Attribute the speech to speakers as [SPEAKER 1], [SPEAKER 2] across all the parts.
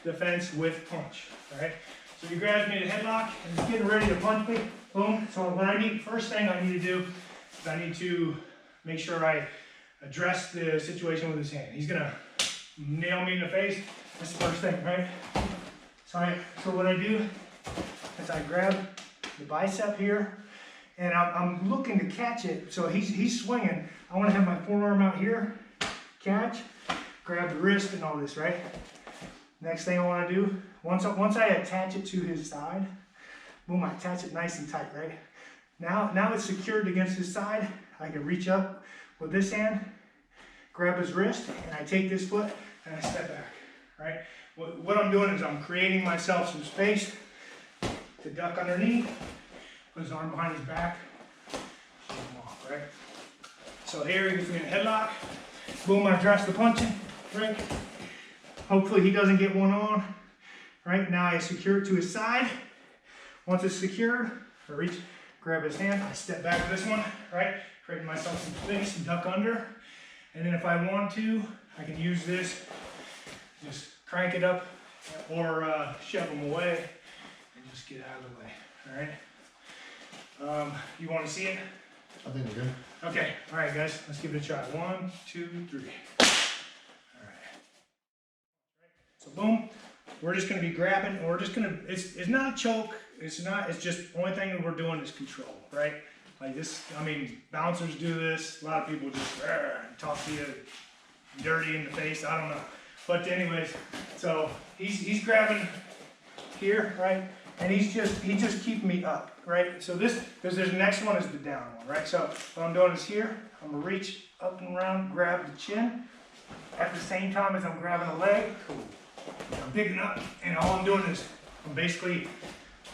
[SPEAKER 1] defense with punch, right? So he grabs me to headlock and he's getting ready to punch me, boom. So what first thing I need to do is I need to make sure I address the situation with his hand. He's gonna nail me in the face. That's the first thing, right? So what I do is I grab the bicep here and I'm looking to catch it. So he's swinging. I wanna have my forearm out here, catch, grab the wrist and all this, right? Next thing I wanna do, once I attach it to his side, boom, I attach it nice and tight, right? Now it's secured against his side. I can reach up with this hand, grab his wrist, and I take this foot and I step back, right? What I'm doing is I'm creating myself some space to duck underneath, put his arm behind his back, shove him off, right? So here he gets me in a headlock, boom, I address the punching, right? Hopefully he doesn't get one on, right? Now I secure it to his side. Once it's secured, I reach, grab his hand, I step back with this one, right? Creating myself some space and duck under. And then if I want to, I can use this, just crank it up or shove them away and just get out of the way, all right? You want to see it?
[SPEAKER 2] I think we're good.
[SPEAKER 1] Okay, all right guys, let's give it a try. 1, 2, 3. All right. So boom, we're just gonna be grabbing and we're just gonna, it's not a choke, it's just, the only thing that we're doing is control, right? Like this, I mean, bouncers do this. A lot of people just talk to you dirty in the face. I don't know. But anyways, so he's grabbing here, right? And he's just keeping me up, right? So this, because the next one is the down one, right? So what I'm doing is here, I'm gonna reach up and around, grab the chin. At the same time as I'm grabbing the leg, I'm picking up, and all I'm doing is I'm basically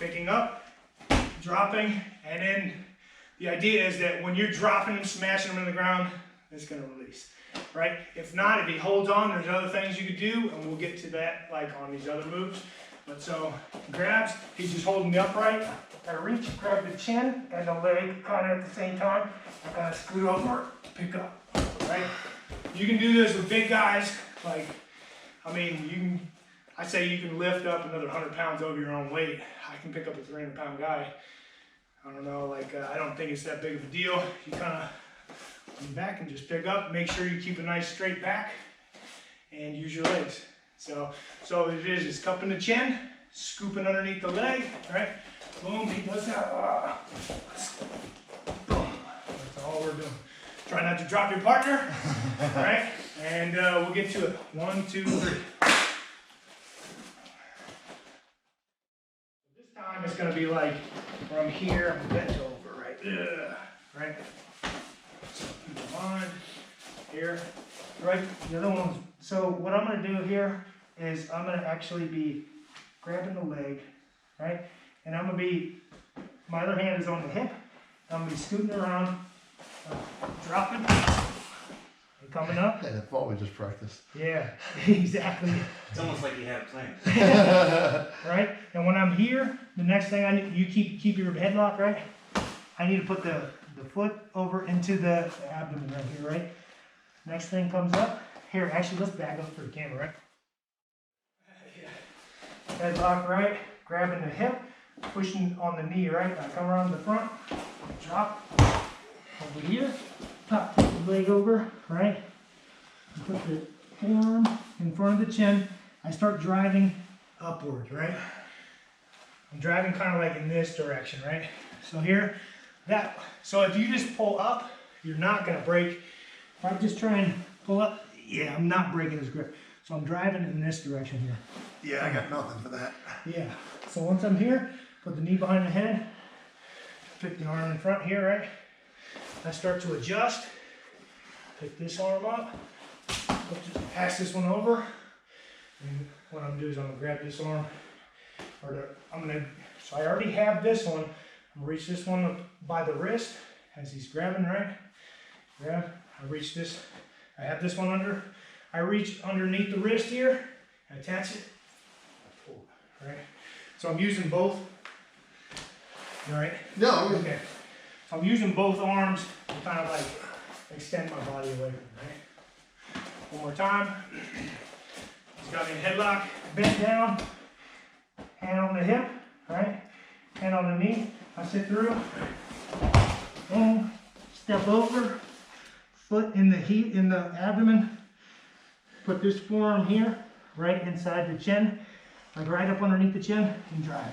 [SPEAKER 1] picking up, dropping, and then the idea is that when you're dropping him, smashing him in the ground, it's gonna release, right? If not, if he holds on, there's other things you could do, and we'll get to that like on these other moves. But so, grabs, he's just holding me upright. I reach, grab the chin and the leg kind of at the same time. I kind of scoot over, pick up, right? You can do this with big guys, like, I mean, I say you can lift up another 100 pounds over your own weight. I can pick up a 300-pound guy. I don't know, like, I don't think it's that big of a deal. You kind of come back and just pick up. Make sure you keep a nice straight back and use your legs. So it is cupping the chin, scooping underneath the leg, right? Boom, he does that. Boom. That's all we're doing. Try not to drop your partner, right? And we'll get to it. 1, 2, 3. This time it's gonna be like from here, bent over, right? Right? So keep in mind, here, right? The other one's, so what I'm gonna do here is I'm gonna actually be grabbing the leg, right? And I'm gonna be, my other hand is on the hip. I'm gonna be scooting around, dropping, and coming up.
[SPEAKER 2] Hey, I thought we just practiced.
[SPEAKER 1] Yeah, exactly.
[SPEAKER 3] It's almost like you have it planned.
[SPEAKER 1] Right? And when I'm here, the next thing I need, you keep your headlock, right? I need to put the foot over into the abdomen right here, right? Next thing comes up. Here, actually, let's back up for the camera, right? Yeah. Headlock, right? Grabbing the hip, pushing on the knee, right? I come around the front, drop over here, pop the leg over, right? Put the forearm in front of the chin. I start driving upwards, right? I'm driving kind of like in this direction, right? So here, so if you just pull up, you're not gonna break. If I just try and pull up, yeah, I'm not breaking his grip. So I'm driving in this direction here.
[SPEAKER 2] Yeah, I got nothing for that.
[SPEAKER 1] Yeah, so once I'm here, put the knee behind the head, pick the arm in front here, right? I start to adjust, pick this arm up, pass this one over, and what I'm gonna do is I'm gonna grab this arm, so I already have this one, I'm gonna reach this one by the wrist, as he's grabbing, right? Grab, I reach this, I have this one under, I reach underneath the wrist here, I attach it, I pull, right? So I'm using both, all right?
[SPEAKER 2] No.
[SPEAKER 1] Okay. So I'm using both arms to kind of like extend my body away from it, right? One more time. He's got me in headlock, bent down, hand on the hip, right? Hand on the knee. I sit through, boom, step over, foot in the abdomen. Put this forearm here, right inside the chin, like right up underneath the chin, and drive.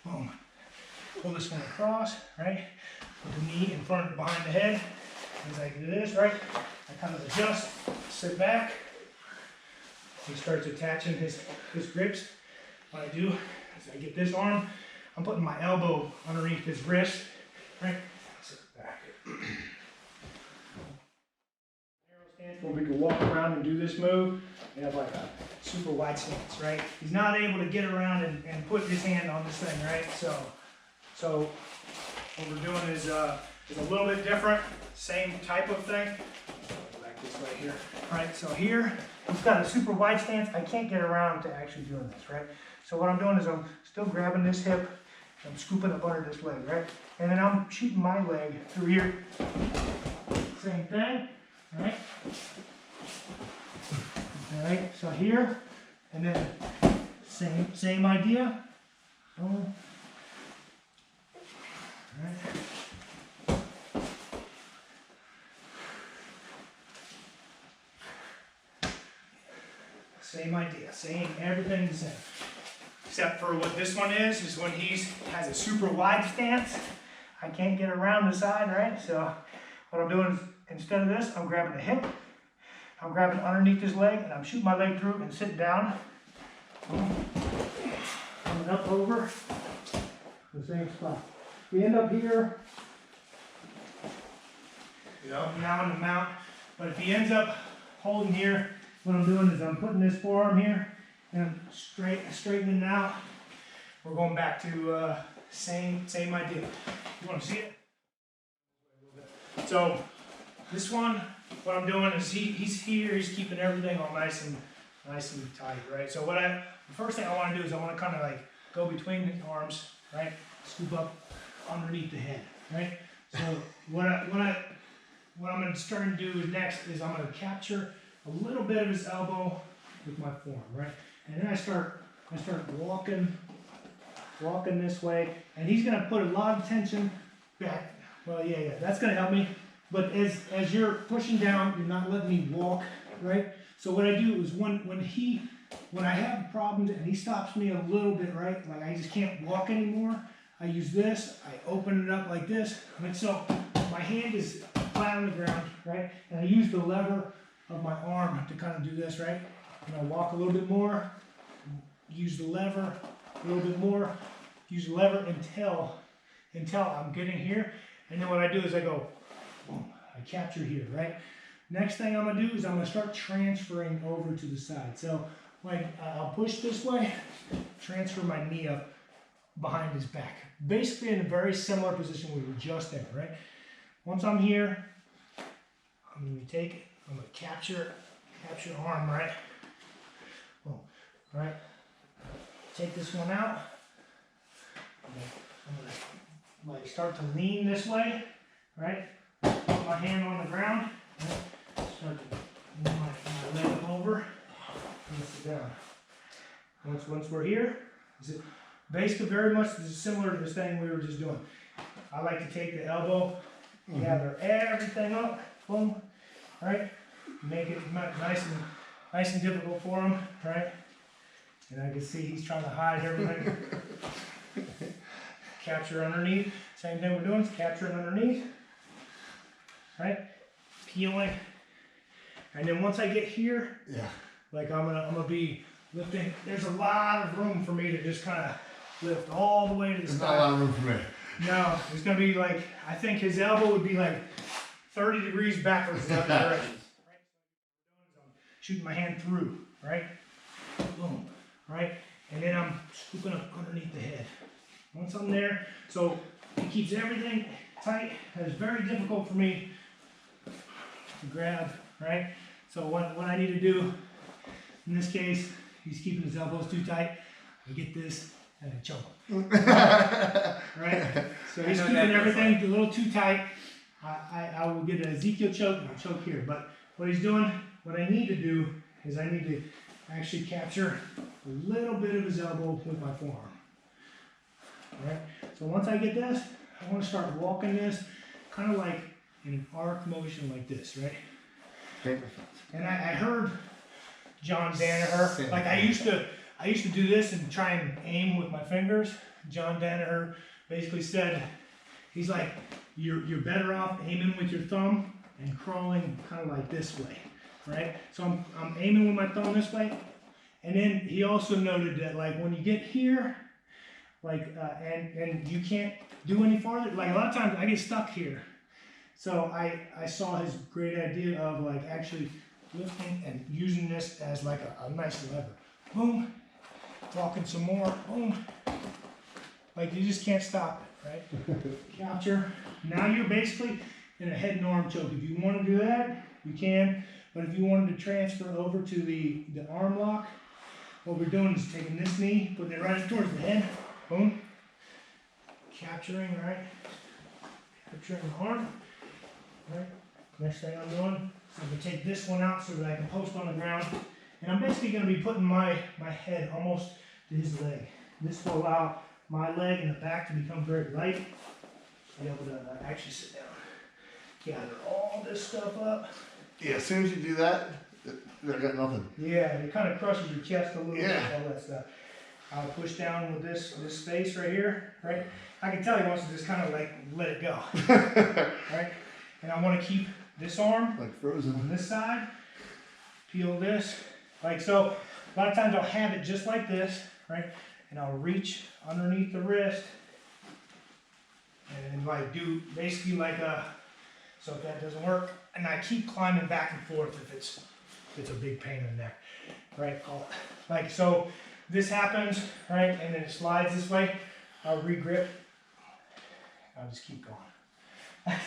[SPEAKER 1] Boom. Pull this one across, right? Put the knee in front, behind the head. As I do this, right? I kind of adjust, sit back. He starts attaching his grips. What I do is I get this arm, I'm putting my elbow underneath his wrist, right? Sit back. Where we can walk around and do this move. We have like a super wide stance, right? He's not able to get around and put his hand on this thing, right? So what we're doing is a little bit different, same type of thing. Back this way here, right? So here, he's got a super wide stance. I can't get around to actually doing this, right? So what I'm doing is I'm still grabbing this hip, I'm scooping up under this leg, right? And then I'm shooting my leg through here. Same thing. All right. All right. So here, and then same idea. Boom. All right. Same idea. Same. Everything the same. Except for what this one is when he has a super wide stance. I can't get around the side, right? So what I'm doing is, instead of this, I'm grabbing the hip, I'm grabbing underneath his leg, and I'm shooting my leg through and sitting down. Coming up over the same spot. We end up here, now in the mount, but if he ends up holding here, what I'm doing is I'm putting this forearm here, and I'm straightening it out. We're going back to same idea. You want to see it? So this one, what I'm doing is he's here, he's keeping everything all nice and tight, right? So the first thing I want to do is I want to kind of like go between the arms, right? Scoop up underneath the head, right? So what I'm going to start to do next is I'm going to capture a little bit of his elbow with my forearm, right? And then I start walking this way, and he's going to put a lot of tension back. Well, yeah, that's going to help me. But as you're pushing down, you're not letting me walk, right? So what I do is when I have problems and he stops me a little bit, right? Like I just can't walk anymore. I use this, I open it up like this, right? So my hand is flat on the ground, right? And I use the lever of my arm to kind of do this, right? And I walk a little bit more, use the lever a little bit more, use the lever until I'm getting here. And then what I do is I go, boom, I capture here, right? Next thing I'm gonna do is I'm gonna start transferring over to the side. So like I'll push this way, transfer my knee up behind his back. Basically in a very similar position we were just in, right? Once I'm here, I'm gonna take it, I'm gonna capture arm, right? Boom, right? Take this one out. I'm gonna like start to lean this way, right? Put my hand on the ground, right? Start to lean my leg up over, and sit down. Once we're here, is it basically very much similar to this thing we were just doing. I like to take the elbow, gather everything up, boom, right? Make it nice and difficult for him, right? And I can see he's trying to hide everything. Capture underneath. Same thing we're doing is capturing underneath. Right? Peeling. And then once I get here, like I'm gonna be lifting. There's a lot of room for me to just kind of lift all the way to the side.
[SPEAKER 2] There's not a lot of room for me.
[SPEAKER 1] No, it's gonna be like, I think his elbow would be like 30 degrees backwards in that direction. Right? So I'm shooting my hand through, right? Boom. Right? And then I'm scooping up underneath the head. Once I'm there, so it keeps everything tight. It's very difficult for me to grab, right? So what I need to do, in this case, he's keeping his elbows too tight. I get this and I choke him. Right? So he's keeping everything a little too tight. I will get an Ezekiel choke and I'll choke here. But what he's doing, what I need to do is I need to actually capture a little bit of his elbow with my forearm. Alright, so once I get this, I want to start walking this kind of like in an arc motion like this, right? And I heard John Danaher, like I used to do this and try and aim with my fingers. John Danaher basically said, he's like, you're better off aiming with your thumb and crawling kind of like this way, right? So I'm aiming with my thumb this way. And then he also noted that like when you get here, like, and you can't do any farther, like a lot of times I get stuck here. So I saw his great idea of like actually lifting and using this as like a nice lever. Boom, walking some more, boom. Like you just can't stop it, right? Capture. Now you're basically in a head and arm choke. If you want to do that, you can. But if you wanted to transfer over to the arm lock, what we're doing is taking this knee, putting it right towards the head. Boom. Capturing, right? Capturing the arm. Right. Next thing I'm doing is I'm going to take this one out so that I can post on the ground. And I'm basically going to be putting my head almost to his leg. This will allow my leg and the back to become very light. Be able to actually sit down. Gather all this stuff up.
[SPEAKER 2] Yeah, as soon as you do that, I got nothing.
[SPEAKER 1] Yeah, it kind of crushes your chest a little bit,
[SPEAKER 2] Yeah.
[SPEAKER 1] all that stuff. I'll push down with this space right here, right? I can tell he wants to just kind of like let it go, right? And I want to keep this arm
[SPEAKER 2] Like frozen.
[SPEAKER 1] on this side, peel this, like so. A lot of times I'll have it just like this, right? And I'll reach underneath the wrist and like do basically like a, so if that doesn't work, and I keep climbing back and forth if it's a big pain in the neck, right? Like so, this happens, right? And then it slides this way. I'll re-grip. I'll just keep going.